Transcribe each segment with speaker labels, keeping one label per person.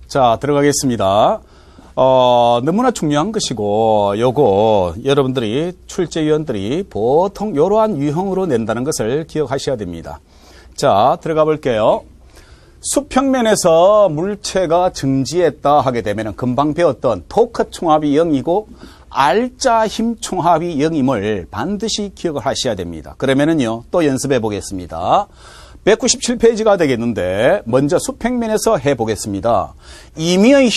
Speaker 1: 자, 들어가겠습니다. 너무나 중요한 것이고, 요거, 여러분들이, 출제위원들이 보통 이러한 유형으로 낸다는 것을 기억하셔야 됩니다. 자, 들어가 볼게요. 수평면에서 물체가 증지했다 하게 되면 금방 배웠던 토크 총합이 0이고, 알짜 힘 총합이 0임을 반드시 기억을 하셔야 됩니다. 그러면은요, 또 연습해 보겠습니다. 197페이지가 되겠는데 먼저 수평면에서 해보겠습니다. 임의의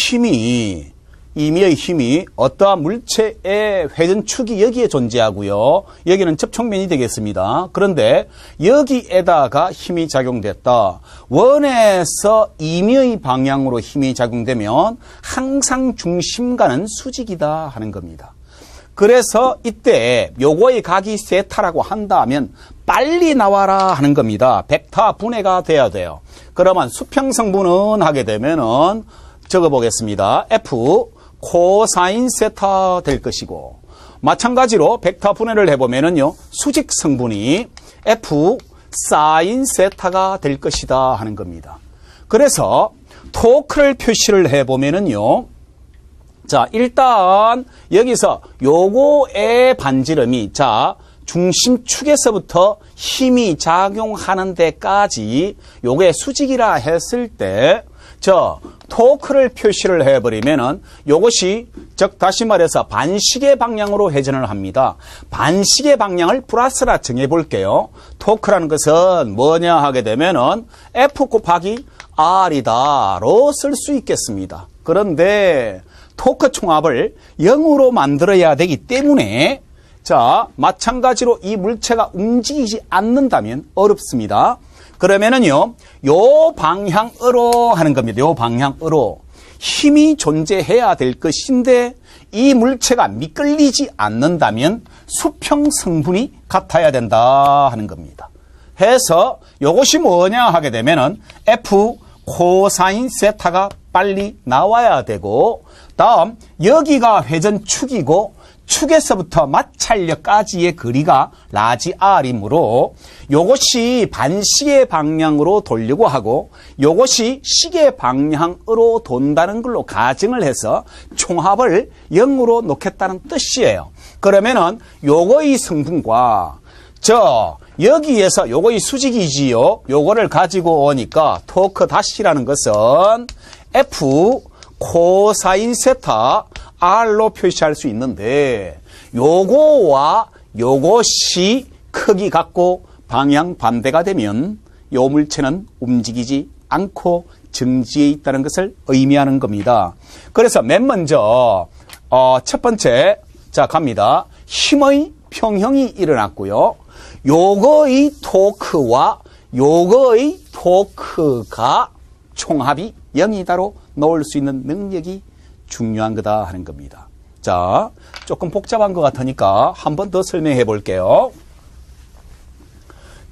Speaker 1: 힘이 어떠한 물체의 회전축이 여기에 존재하고요. 여기는 접촉면이 되겠습니다. 그런데 여기에다가 힘이 작용됐다. 원에서 임의의 방향으로 힘이 작용되면 항상 중심과는 수직이다 하는 겁니다. 그래서 이때 요거의 각이 세타라고 한다면 빨리 나와라 하는 겁니다. 벡터 분해가 돼야 돼요. 그러면 수평성분은 하게 되면은 적어보겠습니다. F 코사인 세타 될 것이고, 마찬가지로 벡터 분해를 해보면은요, 수직 성분이 F 사인 세타가 될 것이다 하는 겁니다. 그래서 토크를 표시를 해보면은요, 자, 일단 여기서 요거의 반지름이, 자, 중심축에서부터 힘이 작용하는 데까지 요게 수직이라 했을 때, 토크를 표시를 해버리면은 요것이, 즉 다시 말해서 반시계 방향으로 회전을 합니다. 반시계 방향을 플러스라 정해볼게요. 토크라는 것은 뭐냐 하게 되면은 F 곱하기 R이다로 쓸 수 있겠습니다. 그런데 토크 총합을 0으로 만들어야 되기 때문에, 자, 마찬가지로 이 물체가 움직이지 않는다면 어렵습니다. 그러면은요, 요 방향으로 하는 겁니다. 요 방향으로 힘이 존재해야 될 것인데, 이 물체가 미끌리지 않는다면 수평 성분이 같아야 된다 하는 겁니다. 해서 요것이 뭐냐 하게 되면은 F 코사인 세타가 빨리 나와야 되고, 다음 여기가 회전축이고 축에서부터 마찰력까지의 거리가 라지 R이므로 요것이 반시계 방향으로 돌려고 하고 요것이 시계 방향으로 돈다는 걸로 가정을 해서 총합을 0으로 놓겠다는 뜻이에요. 그러면은 요거의 성분과 여기에서 요거의 수직이지요. 요거를 가지고 오니까 토크 다시라는 것은 F 코사인 세타 R로 표시할 수 있는데, 요거와 요것이 크기 같고 방향 반대가 되면 요 물체는 움직이지 않고 정지해 있다는 것을 의미하는 겁니다. 그래서 맨 먼저 첫 번째, 자 갑니다. 힘의 평형이 일어났고요. 요거의 토크와 요거의 토크가 총합이 0이다로 넣을 수 있는 능력이 중요한 거다 하는 겁니다. 자, 조금 복잡한 것 같으니까 한 번 더 설명해 볼게요.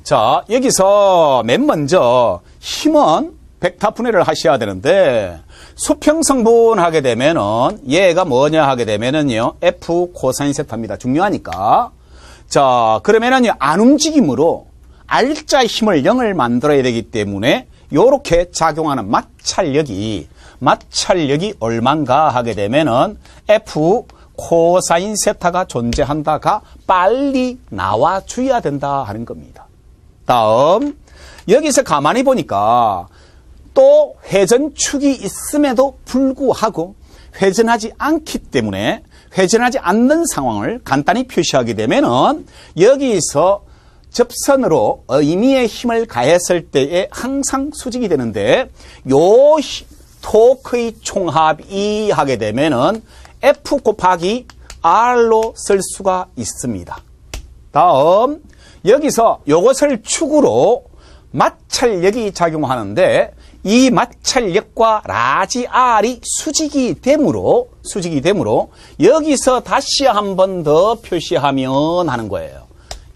Speaker 1: 자, 여기서 맨 먼저 힘은 벡터 분해를 하셔야 되는데, 수평성분 하게 되면은 얘가 뭐냐 하게 되면은요, F 코사인 세타입니다. 중요하니까. 자, 그러면은요, 안 움직임으로 알짜 힘을 0을 만들어야 되기 때문에 요렇게 작용하는 마찰력이 얼만가 하게 되면은 F 코사인 세타가 존재한다가 빨리 나와줘야 된다 하는 겁니다. 다음, 여기서 가만히 보니까 또 회전축이 있음에도 불구하고 회전하지 않기 때문에 회전하지 않는 상황을 간단히 표시하게 되면은 여기서 접선으로 의미의 힘을 가했을 때에 항상 수직이 되는데, 요 토크의 총합이 하게 되면은 F 곱하기 R로 쓸 수가 있습니다. 다음, 여기서 요것을 축으로 마찰력이 작용하는데, 이 마찰력과 라지 R이 수직이 되므로 여기서 다시 한 번 더 표시하면 하는 거예요.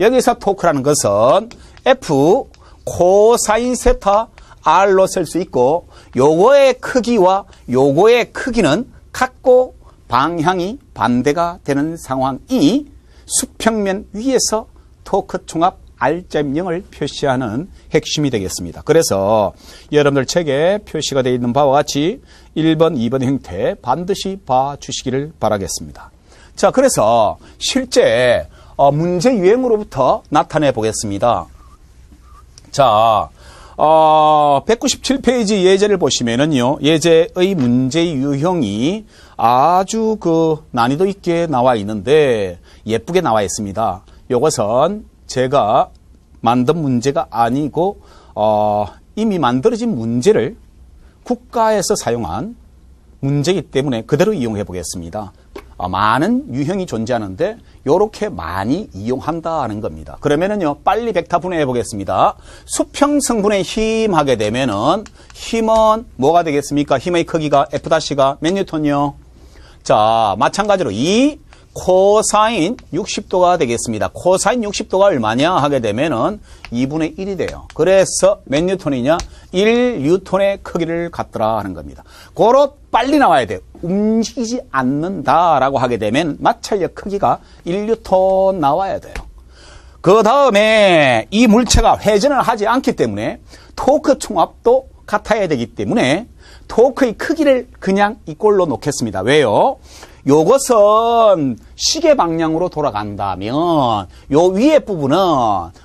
Speaker 1: 여기서 토크라는 것은 F 코사인 세타 R로 쓸 수 있고, 요거의 크기와 요거의 크기는 같고 방향이 반대가 되는 상황이 수평면 위에서 토크 총합 R자 0을 표시하는 핵심이 되겠습니다. 그래서 여러분들 책에 표시가 되어 있는 바와 같이 1번, 2번 형태 반드시 봐주시기를 바라겠습니다. 자, 그래서 실제 문제 유형으로부터 나타내 보겠습니다. 자, 197페이지 예제를 보시면은요, 예제의 문제 유형이 아주 난이도 있게 나와 있는데 예쁘게 나와 있습니다. 이것은 제가 만든 문제가 아니고 이미 만들어진 문제를 국가에서 사용한 문제이기 때문에 그대로 이용해 보겠습니다. 많은 유형이 존재하는데 이렇게 많이 이용한다는 겁니다. 그러면은요, 빨리 벡터분해해 보겠습니다. 수평성분의 힘 하게 되면은 힘은 뭐가 되겠습니까? 힘의 크기가 F'가 몇 뉴턴이요? 자, 마찬가지로 이 코사인 60도가 되겠습니다. 코사인 60도가 얼마냐 하게 되면은 2분의 1이 돼요. 그래서 몇 뉴턴이냐? 1뉴턴의 크기를 갖더라 하는 겁니다. 고로 빨리 나와야 돼요. 움직이지 않는다라고 하게 되면 마찰력 크기가 1뉴턴 나와야 돼요. 그 다음에 이 물체가 회전을 하지 않기 때문에 토크 총합도 같아야 되기 때문에 토크의 크기를 그냥 이꼴로 놓겠습니다. 왜요? 요것은 시계 방향으로 돌아간다면 요 위에 부분은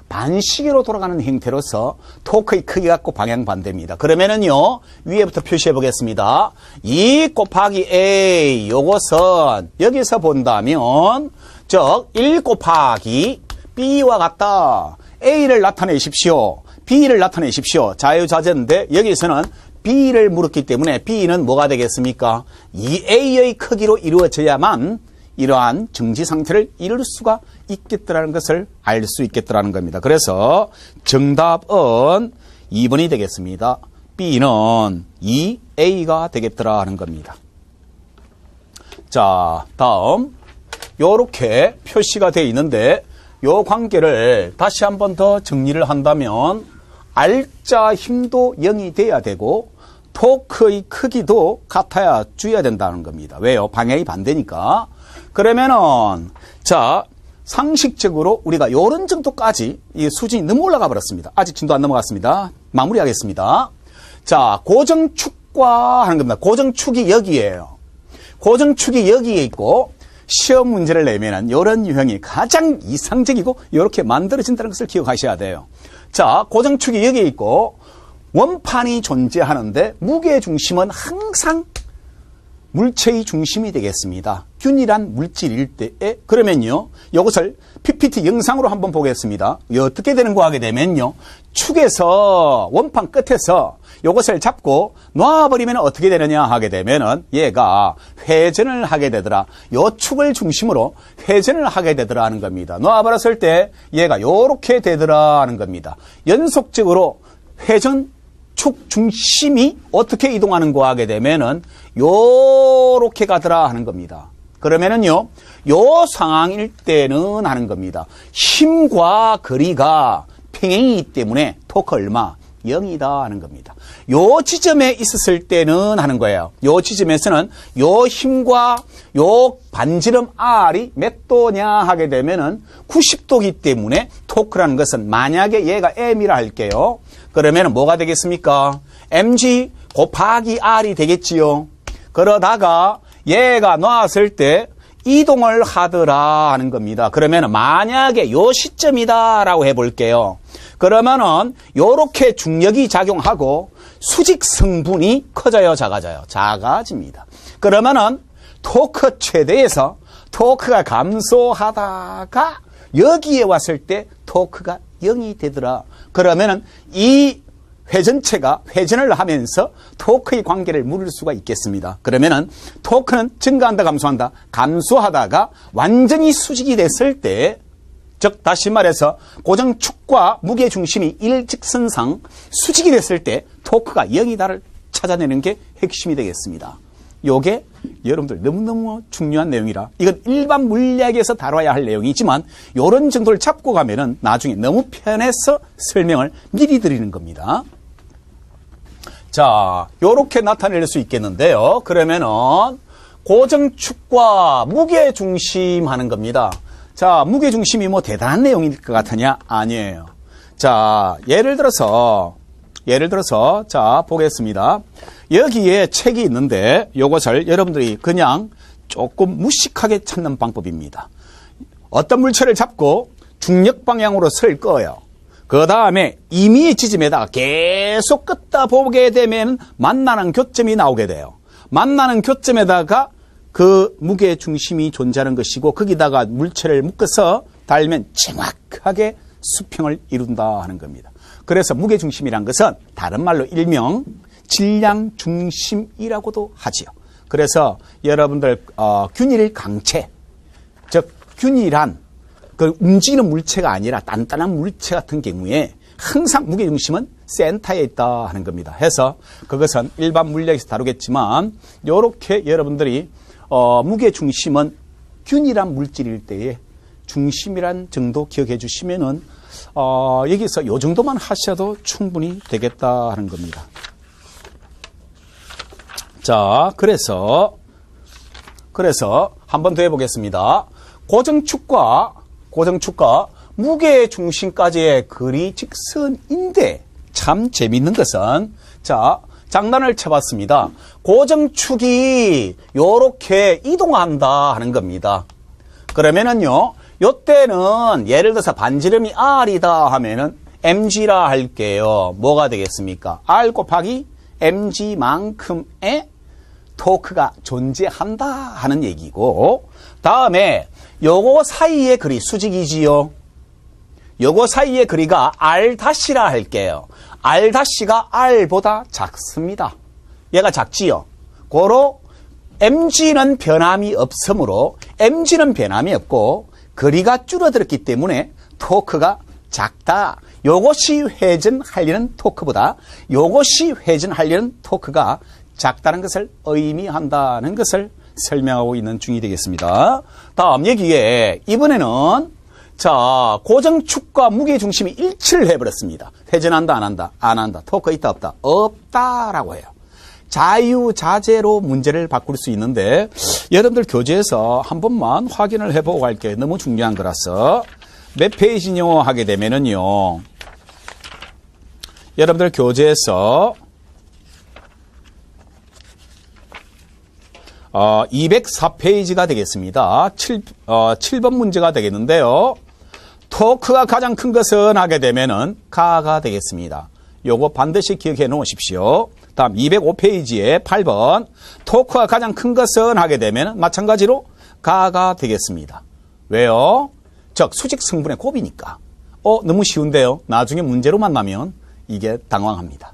Speaker 1: 반시계로 돌아가는 형태로서 토크의 크기 갖고 방향 반대입니다. 그러면은요, 위에부터 표시해 보겠습니다. 2 곱하기 A, 요것은 여기서 본다면 즉 1 곱하기 B와 같다. A를 나타내십시오. B를 나타내십시오. 자유자재인데 여기서는 B를 물었기 때문에 B는 뭐가 되겠습니까? 2A의 크기로 이루어져야만 이러한 정지 상태를 이룰 수가 있겠다는 것을 알 수 있겠다는 겁니다. 그래서 정답은 2번이 되겠습니다. B는 2A가 되겠더라는 겁니다. 자, 다음 요렇게 표시가 되어 있는데 요 관계를 다시 한 번 더 정리를 한다면 R자 힘도 0이 돼야 되고 토크의 크기도 같아야 줘야 된다는 겁니다. 왜요? 방향이 반대니까. 그러면은 자, 상식적으로 우리가 요런 정도까지 이 수준이 너무 올라가 버렸습니다. 아직 진도 안 넘어갔습니다. 마무리하겠습니다. 자, 고정축과 하는 겁니다. 고정축이 여기에요. 고정축이 여기에 있고 시험 문제를 내면은 요런 유형이 가장 이상적이고 이렇게 만들어진다는 것을 기억하셔야 돼요. 자, 고정축이 여기에 있고 원판이 존재하는데 무게 중심은 항상 물체의 중심이 되겠습니다. 균일한 물질일 때에 그러면요, 이것을 PPT 영상으로 한번 보겠습니다. 어떻게 되는 거 하게 되면요, 축에서 원판 끝에서 이것을 잡고 놔버리면 어떻게 되느냐 하게 되면은 얘가 회전을 하게 되더라. 요 축을 중심으로 회전을 하게 되더라 하는 겁니다. 놔버렸을 때 얘가 요렇게 되더라 하는 겁니다. 연속적으로 회전 축 중심이 어떻게 이동하는 거 하게 되면은 요렇게 가더라 하는 겁니다. 그러면은요, 요 상황일 때는 하는 겁니다. 힘과 거리가 평행이기 때문에 토크 얼마? 0이다 하는 겁니다. 요 지점에 있었을 때는 하는 거예요. 요 지점에서는 요 힘과 요 반지름 R이 몇 도냐 하게 되면은 90도이기 때문에 토크라는 것은 만약에 얘가 M이라 할게요. 그러면 뭐가 되겠습니까? mg 곱하기 r이 되겠지요. 그러다가 얘가 놨을 때 이동을 하더라 하는 겁니다. 그러면 만약에 요 시점이다라고 해볼게요. 그러면은 요렇게 중력이 작용하고 수직 성분이 커져요, 작아져요? 작아집니다. 그러면은 토크 최대에서 토크가 감소하다가 여기에 왔을 때 토크가 0이 되더라. 그러면은 이 회전체가 회전을 하면서 토크의 관계를 물을 수가 있겠습니다. 그러면은 토크는 증가한다, 감소한다? 감소하다가 완전히 수직이 됐을 때, 즉 다시 말해서 고정축과 무게중심이 일직선상 수직이 됐을 때 토크가 0이다를 찾아내는 게 핵심이 되겠습니다. 요게 여러분들 너무너무 중요한 내용이라 이건 일반 물리학에서 다뤄야 할 내용이지만 요런 정도를 잡고 가면은 나중에 너무 편해서 설명을 미리 드리는 겁니다. 자, 요렇게 나타낼 수 있겠는데요. 그러면은 고정축과 무게중심 하는 겁니다. 자, 무게중심이 뭐 대단한 내용일 것 같으냐? 아니에요. 자, 예를 들어서, 자, 보겠습니다. 여기에 책이 있는데, 요것을 여러분들이 그냥 조금 무식하게 찾는 방법입니다. 어떤 물체를 잡고 중력 방향으로 설 거예요. 그 다음에 임의의 지점에다가 계속 끄다 보게 되면 만나는 교점이 나오게 돼요. 만나는 교점에다가 그 무게 중심이 존재하는 것이고 거기다가 물체를 묶어서 달면 정확하게 수평을 이룬다 하는 겁니다. 그래서 무게 중심이란 것은 다른 말로 일명 질량 중심이라고도 하지요. 그래서 여러분들 균일 강체, 즉 균일한 그 움직이는 물체가 아니라 단단한 물체 같은 경우에 항상 무게중심은 센터에 있다 하는 겁니다. 해서 그것은 일반 물리학에서 다루겠지만 이렇게 여러분들이 무게중심은 균일한 물질일 때에 중심이란 정도 기억해 주시면은 여기서 이 정도만 하셔도 충분히 되겠다 하는 겁니다. 자, 그래서 한 번 더 해보겠습니다. 고정축과 무게 중심까지의 거리 직선인데 참 재밌는 것은 자, 장난을 쳐봤습니다. 고정축이 요렇게 이동한다 하는 겁니다. 그러면은요, 요때는 예를 들어서 반지름이 R이다 하면은 mg라 할게요. 뭐가 되겠습니까? R 곱하기 mg만큼의 토크가 존재한다 하는 얘기고, 다음에 요거 사이의 거리 수직이지요. 요거 사이의 거리가 R-라 할게요. R-가 R보다 작습니다. 얘가 작지요. 고로 mg는 변함이 없으므로 mg는 변함이 없고 거리가 줄어들었기 때문에 토크가 작다. 요것이 회전하려는 토크보다 요것이 회전하려는 토크가 작다는 것을 의미한다는 것을 설명하고 있는 중이 되겠습니다. 다음 여기에 이번에는 자, 고정축과 무게중심이 일치를 해버렸습니다. 회전한다 안 한다? 안 한다. 토크 있다 없다? 없다라고 해요. 자유자재로 문제를 바꿀 수 있는데 여러분들 교재에서 한 번만 확인을 해보고 갈게요. 너무 중요한 거라서. 몇 페이지뇨 하게 되면은요, 여러분들 교재에서 204페이지가 되겠습니다. 7번 문제가 되겠는데요. 토크가 가장 큰 것은 하게 되면은 가가 되겠습니다. 요거 반드시 기억해 놓으십시오. 다음 205페이지에 8번 토크가 가장 큰 것은 하게 되면 마찬가지로 가가 되겠습니다. 왜요? 즉 수직 성분의 곱이니까. 너무 쉬운데요. 나중에 문제로 만나면 이게 당황합니다.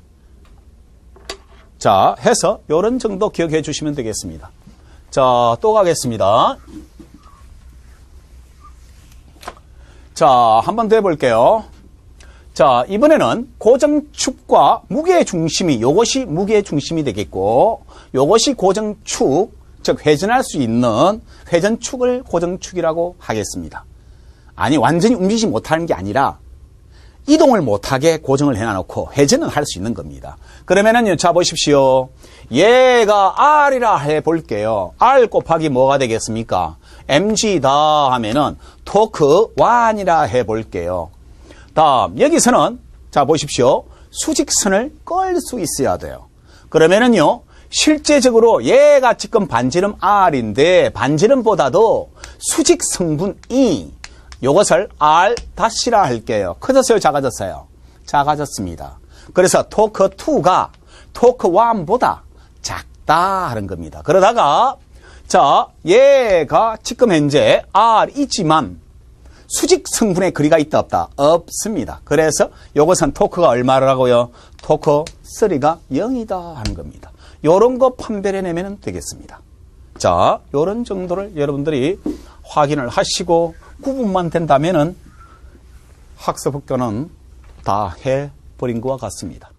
Speaker 1: 자, 해서 이런 정도 기억해 주시면 되겠습니다. 자, 또 가겠습니다. 자, 한 번 더 해볼게요. 자, 이번에는 고정축과 무게중심이, 요것이 무게중심이 되겠고, 요것이 고정축, 즉 회전할 수 있는 회전축을 고정축이라고 하겠습니다. 아니, 완전히 움직이지 못하는 게 아니라 이동을 못하게 고정을 해놔놓고 회전은 할 수 있는 겁니다. 그러면은요, 자, 보십시오. 얘가 R이라 해볼게요. R 곱하기 뭐가 되겠습니까? mg다 하면은 토크 1이라 해볼게요. 다음, 여기서는, 자, 보십시오. 수직선을 끌 수 있어야 돼요. 그러면은요, 실제적으로 얘가 지금 반지름 R인데, 반지름보다도 수직 성분이 요것을 R-라 할게요. 커졌어요? 작아졌어요? 작아졌습니다. 그래서 토크 2가 토크 1보다 작다 하는 겁니다. 그러다가, 자, 얘가 지금 현재 R이지만, 수직 성분의 거리가 있다 없다? 없습니다. 그래서 이것은 토크가 얼마라고요? 토크 3가 0이다 하는 겁니다. 요런 거 판별해내면 되겠습니다. 자, 요런 정도를 여러분들이 확인을 하시고 구분만 된다면은 학습 흑교는 다 해버린 것과 같습니다.